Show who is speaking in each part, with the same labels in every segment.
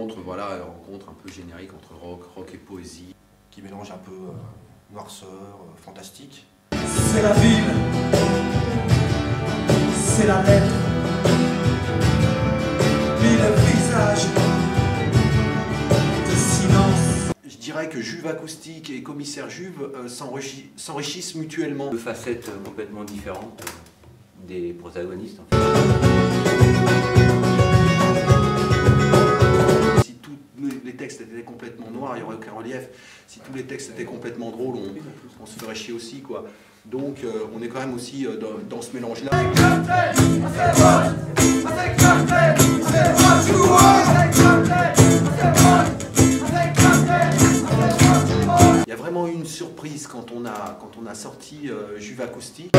Speaker 1: rencontre, voilà, une rencontre un peu générique entre rock et poésie.
Speaker 2: Qui mélange un peu noirceur, fantastique.
Speaker 3: C'est la ville, c'est la lettre, mille visages de silence.
Speaker 1: Je dirais que Juve Acoustique et Commissaire Juve s'enrichissent mutuellement.
Speaker 4: Deux facettes complètement différentes des protagonistes. En fait.
Speaker 1: Si tous les textes étaient complètement noirs, il n'y aurait aucun relief. Si tous les textes étaient complètement drôles, on se ferait chier aussi, quoi. Donc on est quand même aussi dans ce mélange-là. Il y a vraiment eu une surprise quand on a sorti Juve Acoustique.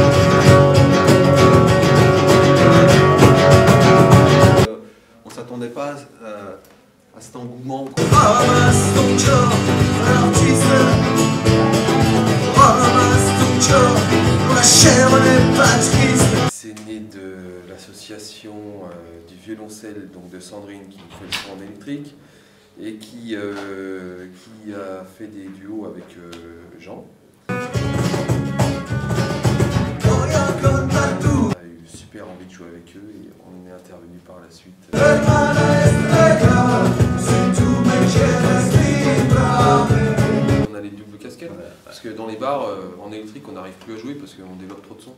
Speaker 1: On s'attendait pas à cet engouement.
Speaker 3: Ramasse ton corps, l'artiste. Ramasse ton corps, la chair n'est pas triste.
Speaker 5: C'est né de l'association du violoncelle, donc de Sandrine qui fait le son en électrique et qui a fait des duos avec Jean. On a eu super envie de jouer avec eux et on est intervenu par la suite. On a les doubles casquettes parce que dans les bars en électrique on n'arrive plus à jouer parce qu'on développe trop de son.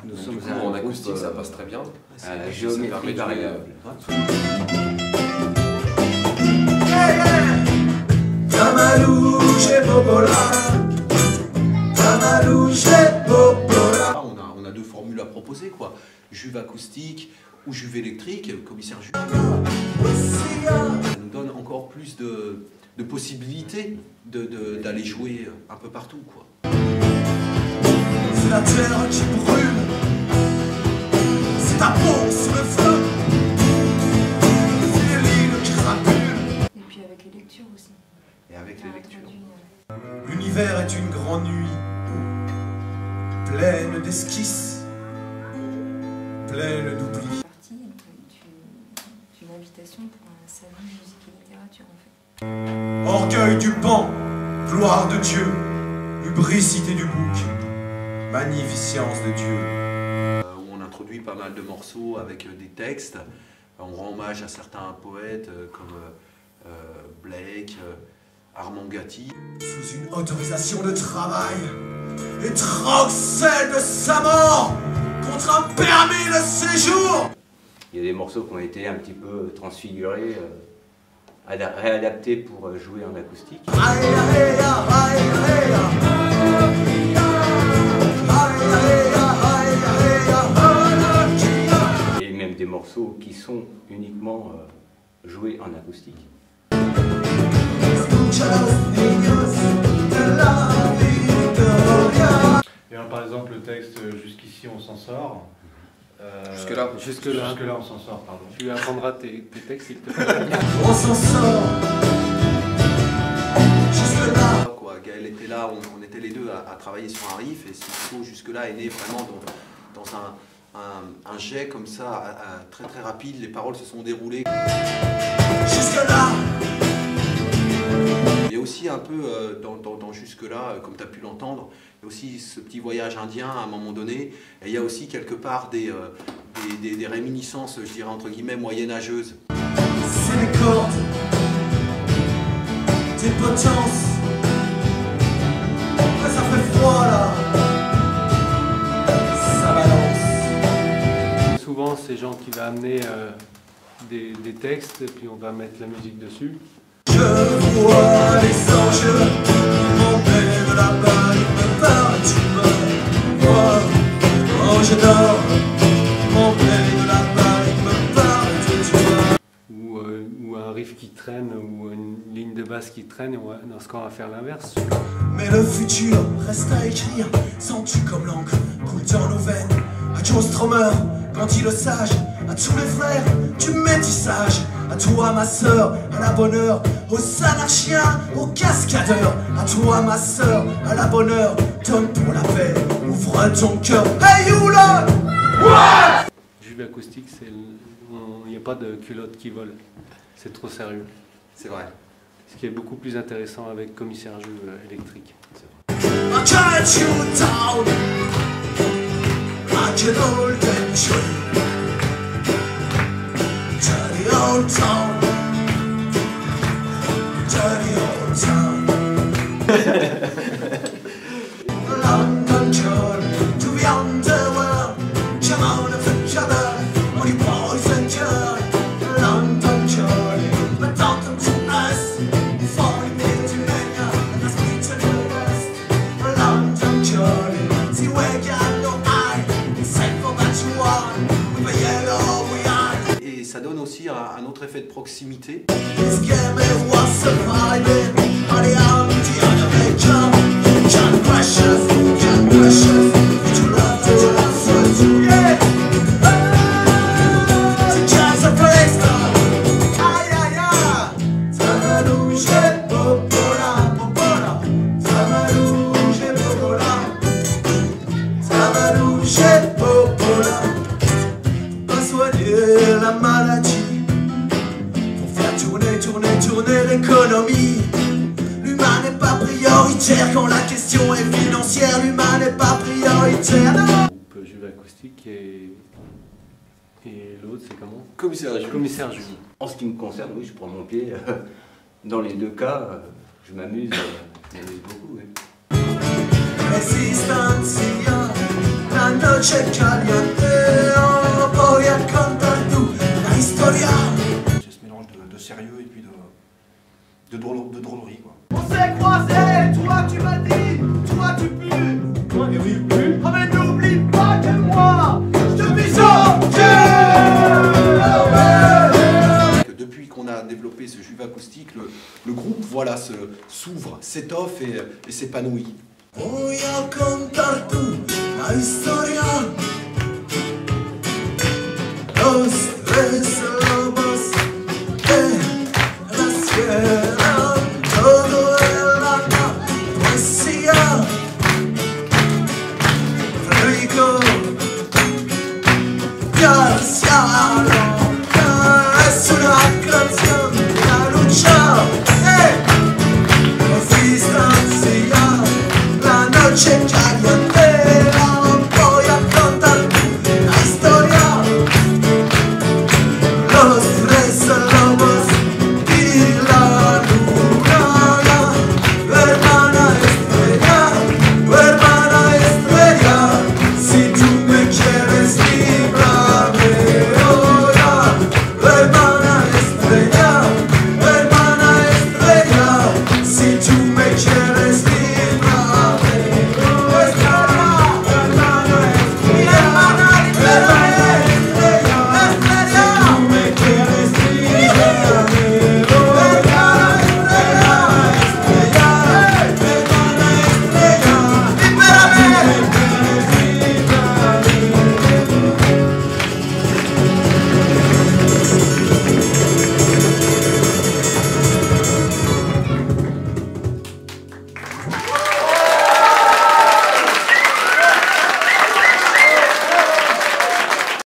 Speaker 4: Nous
Speaker 5: Donc, du coup, en acoustique ça passe très bien.
Speaker 4: À la géométrie variable.
Speaker 1: On a deux formules à proposer, quoi. Juve acoustique ou Juve électrique, Commissaire Juve. Ça nous donne encore plus de possibilités d'aller jouer un peu partout, quoi.
Speaker 3: C'est la terre qui brûle, c'est ta peau sous le feu, c'est l'île qui crapule.
Speaker 6: Et puis avec les lectures aussi.
Speaker 1: Et avec les lectures.
Speaker 3: L'univers est une grande nuit, pleine d'esquisses, pleine d'oubli.
Speaker 6: Partie d'une invitation pour un salon de musique et littérature en fait.
Speaker 3: Orgueil du pan, gloire de Dieu, lubricité du bouc, magnificence de Dieu.
Speaker 1: Où on introduit pas mal de morceaux avec des textes. On rend hommage à certains poètes comme Blake, Armand Gatti.
Speaker 3: Sous une autorisation de travail, et troque celle de sa mort contre un permis de séjour.
Speaker 4: Il y a des morceaux qui ont été un petit peu transfigurés, réadaptés pour jouer en acoustique. Et même des morceaux qui sont uniquement joués en acoustique.
Speaker 7: Et alors, par exemple, le texte « Jusqu'ici on s'en sort ».
Speaker 5: Jusque-là.
Speaker 7: Jusque-là on s'en sort, pardon.
Speaker 8: Tu apprendras tes textes, s'il te plaît.
Speaker 3: On s'en sort. Jusque-là.
Speaker 1: Quoi, Gaël était là, on était les deux à travailler sur un riff et Cisco jusque-là est né vraiment dans un jet comme ça, très très rapide, les paroles se sont déroulées.
Speaker 3: Jusque-là.
Speaker 1: Il y a aussi un peu dans jusque-là, comme tu as pu l'entendre, il y a aussi ce petit voyage indien à un moment donné, et il y a aussi quelque part des réminiscences, je dirais entre guillemets, moyenâgeuses.
Speaker 3: C'est les cordes, des potences. Ouais, ça fait froid là. Ça balance.
Speaker 8: Souvent, c'est Jean qui va amener des textes, et puis on va mettre la musique dessus.
Speaker 3: Je vois les anges, ils m'emmènent là-bas, ils me parlent du mal. Moi, ange d'or, ils m'emmènent là-bas, ils me parlent du mal.
Speaker 8: Ou un riff qui traîne, ou une ligne de basse qui traîne, et dans ce cas on va faire l'inverse.
Speaker 3: Mais le futur reste à écrire, sens-tu comme l'encre coule dans nos veines. À Joe Stromer, Gandhi le sage, à tous les frères du métissage. À toi ma sœur, à la bonne heure, aux anarchiens, aux cascadeurs. À toi ma sœur, à la bonne heure, donne pour la paix, ouvre ton cœur. Hey you là! What?
Speaker 8: Juve acoustique, il n'y a pas de culotte qui vole, c'est trop sérieux.
Speaker 1: C'est vrai.
Speaker 8: Ce qui est beaucoup plus intéressant avec Commissaire Jus électrique.
Speaker 3: I'll cut you down like an olden tree Dirty old town Dirty old town London journey to the underworld Come on and together all you boys and girls London journey but don't come to us Falling into mania and that's me to the west London journey see where got no eye It's safe for that you want with a yellow eye
Speaker 1: Et ça donne aussi un autre effet de proximité.
Speaker 3: This game it was surviving on the arm the other may come John Precious Did you love so yeah C'est jazz of Bristol Aïe aïe aïe Tamalouche Popola Popola Tamalouche Popola Tamalouche Popola Pas soigner la maladie Tourner l'économie. L'humain n'est pas prioritaire quand la question est financière. L'humain n'est pas prioritaire. Non.
Speaker 8: Le groupe Juve Acoustique et l'autre c'est comment?
Speaker 5: Commissaire Jus.
Speaker 8: Commissaire Jus.
Speaker 4: En ce qui me concerne, oui, je prends mon pied. Dans les deux cas, je m'amuse beaucoup. Oui.
Speaker 3: Resistencia, la noche caliente, oh, voy a contar tu la historia.
Speaker 2: C'est ce mélange de sérieux et puis de drôlerie, quoi.
Speaker 3: On s'est croisés, toi tu m'as dit, toi tu pues. Et oui, plus. Oh mais n'oublie pas que moi, je te vis
Speaker 1: Depuis qu'on a développé ce Juve acoustique, le groupe voilà, s'ouvre, s'étoffe et s'épanouit.
Speaker 3: Voy a contar tu la historia. Los besos.